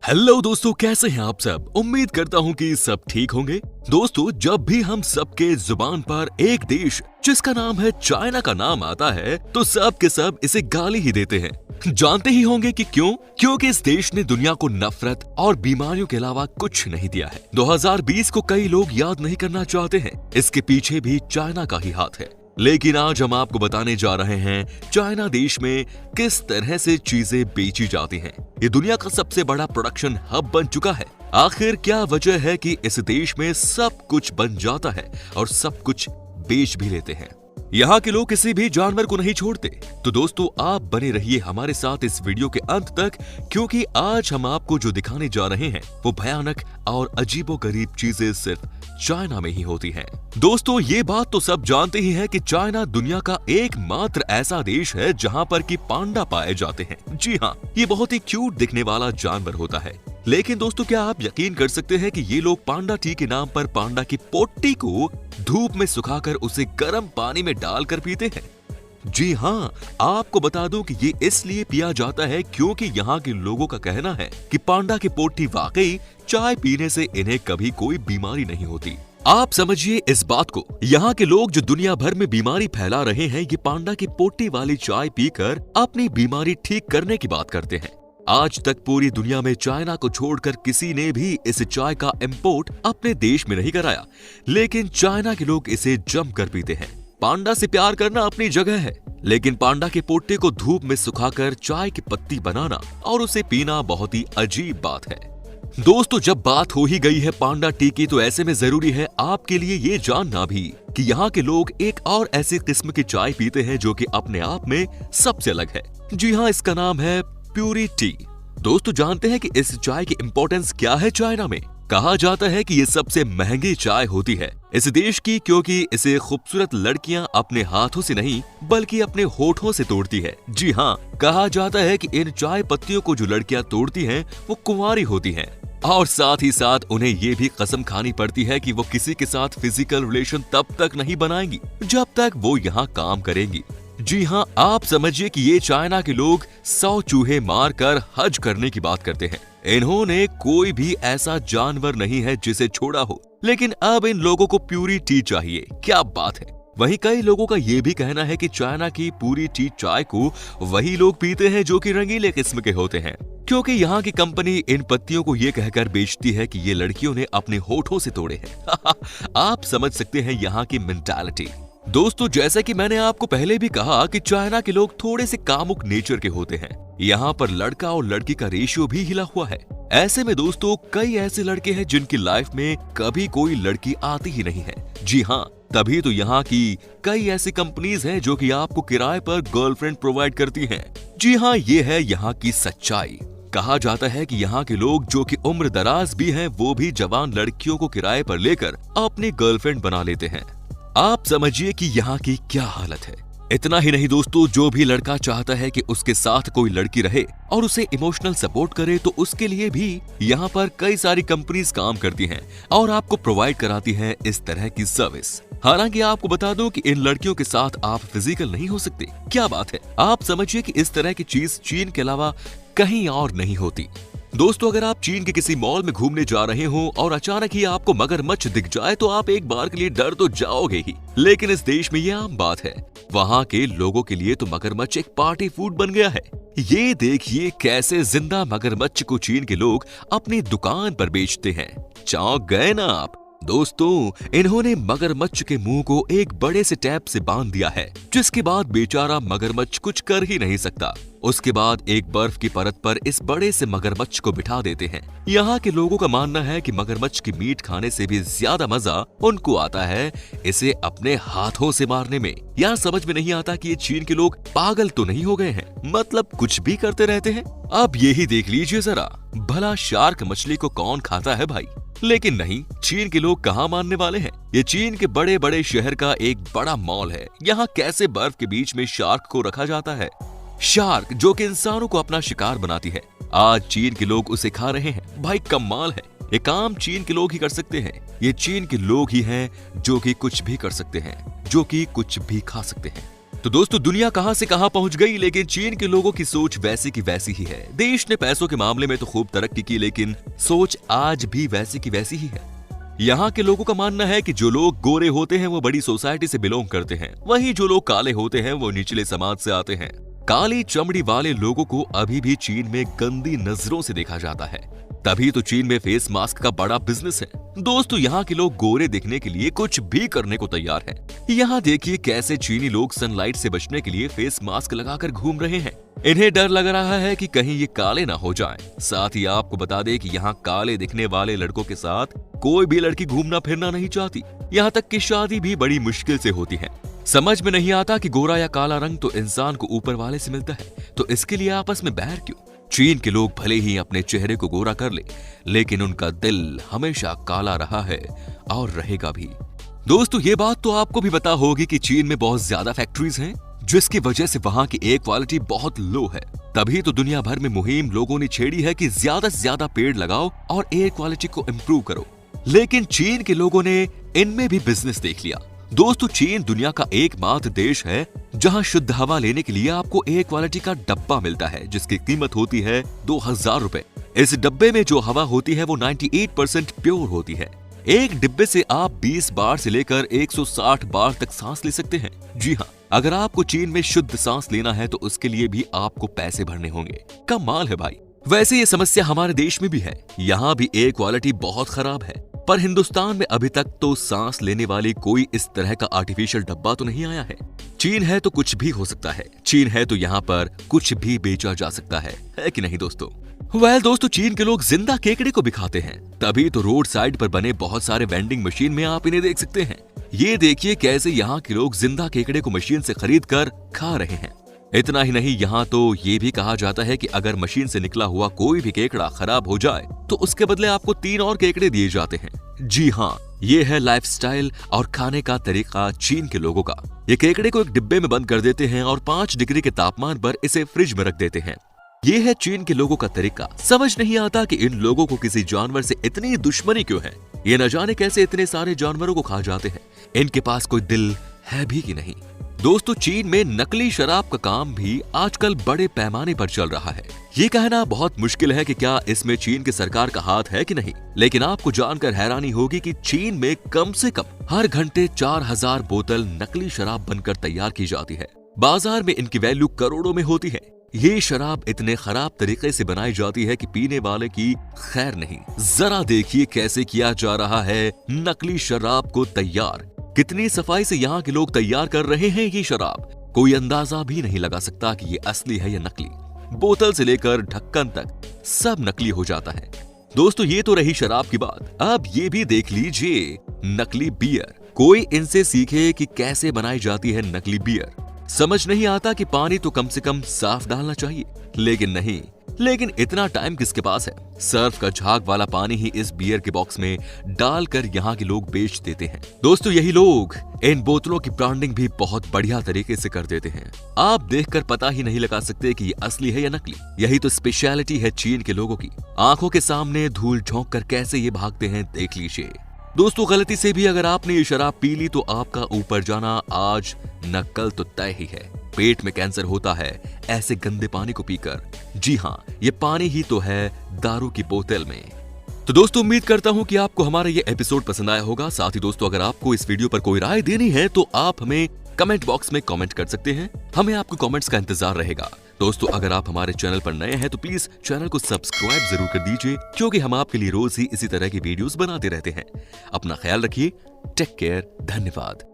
Hello दोस्तों, कैसे हैं आप सब। उम्मीद करता हूं कि सब ठीक होंगे। दोस्तों, जब भी हम सबके जुबान पर एक देश जिसका नाम है चाइना का नाम आता है तो सब के सब इसे गाली ही देते हैं। जानते ही होंगे कि क्यों? क्योंकि इस देश ने दुनिया को नफरत और बीमारियों के अलावा कुछ नहीं दिया है। 2020 को कई लोग याद नहीं करना चाहते हैं। इसके पीछे भी चाइना का ही हाथ है। लेकिन आज हम आपको बताने जा रहे हैं चाइना देश में किस तरह से चीजें बेची जाती हैं। ये दुनिया का सबसे बड़ा प्रोडक्शन हब बन चुका है। आखिर क्या वजह है कि इस देश में सब कुछ बन जाता है और सब कुछ बेच भी लेते हैं। यहाँ के लोग किसी भी जानवर को नहीं छोड़ते। तो दोस्तों, आप बने रहिए हमारे साथ इस वीडियो के अंत तक, क्योंकि आज हम आपको जो दिखाने जा रहे हैं वो भयानक और अजीबोगरीब चीजें सिर्फ चाइना में ही होती हैं। दोस्तों, ये बात तो सब जानते ही हैं कि चाइना दुनिया का एकमात्र ऐसा देश है जहाँ पर कि पांडा पाए जाते हैं। जी हाँ, ये बहुत ही क्यूट दिखने वाला जानवर होता है। लेकिन दोस्तों, क्या आप यकीन कर सकते हैं कि ये लोग पांडा टी के नाम पर पांडा की पोट्टी को धूप में सुखाकर उसे गर्म पानी में डालकर पीते हैं। जी हाँ, आपको बता दूं कि ये इसलिए पिया जाता है क्योंकि यहाँ के लोगों का कहना है कि पांडा की पोट्टी वाकई चाय पीने से इन्हें कभी कोई बीमारी नहीं होती। आप समझिए इस बात को। यहाँ के लोग जो दुनिया भर में बीमारी फैला रहे हैं, ये पांडा की पोट्टी वाली चाय पीकर अपनी बीमारी ठीक करने की बात करते हैं। आज तक पूरी दुनिया में चाइना को छोड़कर किसी ने भी इस चाय का इंपोर्ट अपने देश में नहीं कराया, लेकिन चाइना के लोग इसे जमकर पीते हैं। पांडा से प्यार करना अपनी जगह है, लेकिन पांडा के पोट्टे को धूप में सुखाकर चाय की पत्ती बनाना और उसे पीना बहुत ही अजीब बात है। दोस्तों, जब बात हो ही गई है पांडा टी की, तो ऐसे में जरूरी है आपके लिए ये जानना भी कि यहाँ के लोग एक और ऐसी किस्म की चाय पीते हैं जो कि अपने आप में सबसे अलग है। जी हाँ, इसका नाम है प्यूरी टी। दोस्तों, जानते हैं कि इस चाय की इंपॉर्टेंस क्या है चाइना में? कहा जाता है कि ये सबसे महंगी चाय होती है इस देश की, क्योंकि इसे खूबसूरत लड़कियां अपने हाथों से नहीं बल्कि अपने होठों से तोड़ती है। जी हाँ, कहा जाता है कि इन चाय पत्तियों को जो लड़कियां तोड़ती हैं वो कुंवारी होती हैं, और साथ ही साथ उन्हें ये भी कसम खानी पड़ती है कि वो किसी के साथ फिजिकल रिलेशन तब तक नहीं बनाएंगी जब तक वो यहाँ काम करेंगी। जी हाँ, आप समझिए कि ये चाइना के लोग 100 चूहे मारकर हज करने की बात करते हैं। इन्होंने कोई भी ऐसा जानवर नहीं है जिसे छोड़ा हो, लेकिन अब इन लोगों को प्यूरी टी चाहिए। क्या बात है। वहीं कई लोगों का ये भी कहना है कि चाइना की पूरी टी चाय को वही लोग पीते हैं जो कि रंगीले किस्म के होते हैं, क्योंकि यहाँ की कंपनी इन पत्तियों को ये कहकर बेचती है कि ये लड़कियों ने अपने होठों से तोड़े हैं। आप समझ सकते हैं यहाँ की मेंटालिटी। दोस्तों, जैसे कि मैंने आपको पहले भी कहा कि चाइना के लोग थोड़े से कामुक नेचर के होते हैं। यहाँ पर लड़का और लड़की का रेशियो भी हिला हुआ है। ऐसे में दोस्तों, कई ऐसे लड़के हैं जिनकी लाइफ में कभी कोई लड़की आती ही नहीं है। जी हाँ, तभी तो यहाँ की कई ऐसी कंपनीज हैं जो कि आपको किराए पर गर्लफ्रेंड प्रोवाइड करती हैं। जी हाँ, ये है यहाँ की सच्चाई। कहा जाता है कि यहाँ के लोग जो कि उम्र दराज भी हैं, वो भी जवान लड़कियों को किराए पर लेकर अपनी गर्लफ्रेंड बना लेते हैं। आप समझिए कि यहाँ की क्या हालत है। इतना ही नहीं दोस्तों, जो भी लड़का चाहता है कि उसके साथ कोई लड़की रहे और उसे इमोशनल सपोर्ट करे, तो उसके लिए भी यहाँ पर कई सारी कंपनीज काम करती हैं और आपको प्रोवाइड कराती हैं इस तरह की सर्विस। हालांकि आपको बता दूं कि इन लड़कियों के साथ आप फिजिकल नहीं हो सकते। क्या बात है। आप समझिए कि इस तरह की चीज चीन के अलावा कहीं और नहीं होती। दोस्तों, अगर आप चीन के किसी मॉल में घूमने जा रहे हो और अचानक ही आपको मगरमच्छ दिख जाए तो आप एक बार के लिए डर तो जाओगे ही, लेकिन इस देश में ये आम बात है। वहाँ के लोगों के लिए तो मगरमच्छ एक पार्टी फूड बन गया है। ये देखिए कैसे जिंदा मगरमच्छ को चीन के लोग अपनी दुकान पर बेचते हैं। चौंक गए ना आप? दोस्तों, इन्होंने मगरमच्छ के मुंह को एक बड़े से टैप से बांध दिया है, जिसके बाद बेचारा मगरमच्छ कुछ कर ही नहीं सकता। उसके बाद एक बर्फ की परत पर इस बड़े से मगरमच्छ को बिठा देते हैं। यहाँ के लोगों का मानना है कि मगरमच्छ की मीट खाने से भी ज्यादा मजा उनको आता है इसे अपने हाथों से मारने में। यहाँ समझ में नहीं आता कि ये चीन के लोग पागल तो नहीं हो गए हैं, मतलब कुछ भी करते रहते हैं। अब यही देख लीजिए जरा, भला शार्क मछली को कौन खाता है भाई? लेकिन नहीं, चीन के लोग कहाँ मानने वाले हैं। ये चीन के बड़े बड़े शहर का एक बड़ा मॉल है। यहाँ कैसे बर्फ के बीच में शार्क को रखा जाता है। शार्क जो कि इंसानों को अपना शिकार बनाती है, आज चीन के लोग उसे खा रहे हैं। भाई कमाल है। ये काम चीन के लोग ही कर सकते हैं। ये चीन के लोग ही हैं जो कि कुछ भी कर सकते हैं, जो कि कुछ भी खा सकते हैं। तो दोस्तों दुनिया कहां से कहां पहुंच गई, लेकिन चीन के लोगों की सोच वैसी की वैसी ही है। देश ने पैसों के मामले में तो खूब तरक्की की, लेकिन सोच आज भी वैसी की वैसी ही है। यहाँ के लोगों का मानना है कि जो लोग गोरे होते हैं वो बड़ी सोसाइटी से बिलोंग करते हैं, वहीं जो लोग काले होते हैं वो निचले समाज से आते हैं। काली चमड़ी वाले लोगों को अभी भी चीन में गंदी नजरों से देखा जाता है, तभी तो चीन में फेस मास्क का बड़ा बिजनेस है। दोस्तों यहाँ के लोग गोरे दिखने के लिए कुछ भी करने को तैयार हैं। यहाँ देखिए कैसे चीनी लोग सनलाइट से बचने के लिए फेस मास्क लगाकर घूम रहे हैं। इन्हें डर लग रहा है कि कहीं ये काले ना हो जाएं। साथ ही आपको बता दें कि यहाँ काले दिखने वाले लड़कों के साथ कोई भी लड़की घूमना फिरना नहीं चाहती। यहाँ तक कि शादी भी बड़ी मुश्किल से होती है। समझ में नहीं आता कि गोरा या काला रंग तो इंसान को ऊपर वाले से मिलता है, तो इसके लिए आपस में बैर क्यों। चीन के लोग भले ही अपने चेहरे को गोरा कर ले, लेकिन उनका दिल हमेशा काला रहा है और रहेगा भी। दोस्तों ये बात तो आपको भी पता होगी कि चीन में बहुत ज्यादा फैक्ट्रीज हैं, जिसकी वजह से वहां की एयर क्वालिटी बहुत लो है। तभी तो दुनिया भर में मुहिम लोगों ने छेड़ी है कि ज्यादा से ज्यादा पेड़ लगाओ और एयर क्वालिटी को इम्प्रूव करो। लेकिन चीन के लोगों ने इनमें भी बिजनेस देख लिया। दोस्तों चीन दुनिया का एकमात्र देश है जहां शुद्ध हवा लेने के लिए आपको एयर क्वालिटी का डब्बा मिलता है, जिसकी कीमत होती है 2000 रुपए। इस डब्बे में जो हवा होती है वो 98% प्योर होती है। एक डिब्बे से आप 20 बार से लेकर 160 बार तक सांस ले सकते हैं। जी हाँ, अगर आपको चीन में शुद्ध सांस लेना है तो उसके लिए भी आपको पैसे भरने होंगे। कमाल है भाई। वैसे ये समस्या हमारे देश में भी है, यहाँ भी एयर क्वालिटी बहुत खराब है। पर हिंदुस्तान में अभी तक तो सांस लेने वाली कोई इस तरह का आर्टिफिशियल डब्बा तो नहीं आया है। चीन है तो कुछ भी हो सकता है, चीन है तो यहाँ पर कुछ भी बेचा जा सकता है कि नहीं दोस्तों। दोस्तों चीन के लोग जिंदा केकड़े को भी खाते हैं, तभी तो रोड साइड पर बने बहुत सारे वेंडिंग मशीन में आप इन्हें देख सकते हैं। ये देखिए कैसे यहाँ के लोग जिंदा केकड़े को मशीन से खरीद कर खा रहे हैं। इतना ही नहीं, यहाँ तो ये भी कहा जाता है कि अगर मशीन से निकला हुआ कोई भी केकड़ा खराब हो जाए तो उसके बदले आपको 3 और केकड़े दिए जाते हैं। जी हाँ, ये है लाइफस्टाइल और खाने का तरीका चीन के लोगों का। ये केकड़े को एक डिब्बे में बंद कर देते हैं और 5 डिग्री के तापमान पर इसे फ्रिज में रख देते हैं। ये है चीन के लोगों का तरीका। समझ नहीं आता कि इन लोगों को किसी जानवर से इतनी दुश्मनी क्यों है। ये न जाने कैसे इतने सारे जानवरों को खा जाते हैं। इनके पास कोई दिल है भी कि नहीं। दोस्तों चीन में नकली शराब का काम भी आजकल बड़े पैमाने पर चल रहा है। ये कहना बहुत मुश्किल है कि क्या इसमें चीन की सरकार का हाथ है कि नहीं, लेकिन आपको जानकर हैरानी होगी कि चीन में कम से कम हर घंटे 4000 बोतल नकली शराब बनकर तैयार की जाती है। बाजार में इनकी वैल्यू करोड़ों में होती है। ये शराब इतने खराब तरीके से बनाई जाती है कि पीने वाले की खैर नहीं। जरा देखिए कैसे किया जा रहा है नकली शराब को तैयार। कितनी सफाई से यहाँ के लोग तैयार कर रहे हैं ये शराब। कोई अंदाजा भी नहीं लगा सकता कि ये असली है या नकली। बोतल से लेकर ढक्कन तक सब नकली हो जाता है। दोस्तों ये तो रही शराब की बात, अब ये भी देख लीजिए नकली बियर। कोई इनसे सीखे कि कैसे बनाई जाती है नकली बियर। समझ नहीं आता कि पानी तो कम से कम साफ डालना चाहिए, लेकिन नहीं। लेकिन इतना टाइम किसके पास है। सर्फ का झाग वाला पानी ही इस बियर के बॉक्स में डालकर यहाँ के लोग बेच देते हैं। दोस्तों यही लोग इन बोतलों की ब्रांडिंग भी बहुत बढ़िया तरीके से कर देते हैं। आप देखकर पता ही नहीं लगा सकते कि ये असली है या नकली। यही तो स्पेशलिटी है चीन के लोगों की। आंखों के सामने धूल झोंक कर कैसे ये भागते हैं देख लीजिए। दोस्तों गलती से भी अगर आपने ये शराब पी ली तो आपका ऊपर जाना आज न कल तो तय ही है। पेट में कैंसर होता है ऐसे गंदे पानी को पीकर। जी हाँ, ये पानी ही तो है दारू की बोतल में। तो दोस्तों उम्मीद करता हूँ कि आपको हमारा ये एपिसोड पसंद आया होगा। साथ ही दोस्तों अगर आपको इस वीडियो पर कोई राय देनी है तो आप हमें कमेंट बॉक्स में कमेंट कर सकते हैं। हमें आपको कमेंट्स का इंतजार रहेगा। दोस्तों अगर आप हमारे चैनल पर नए हैं तो प्लीज चैनल को सब्सक्राइब जरूर कर दीजिए, क्योंकि हम आपके लिए रोज ही इसी तरह की वीडियोस बनाते रहते हैं। अपना ख्याल रखिए। Take care. धन्यवाद।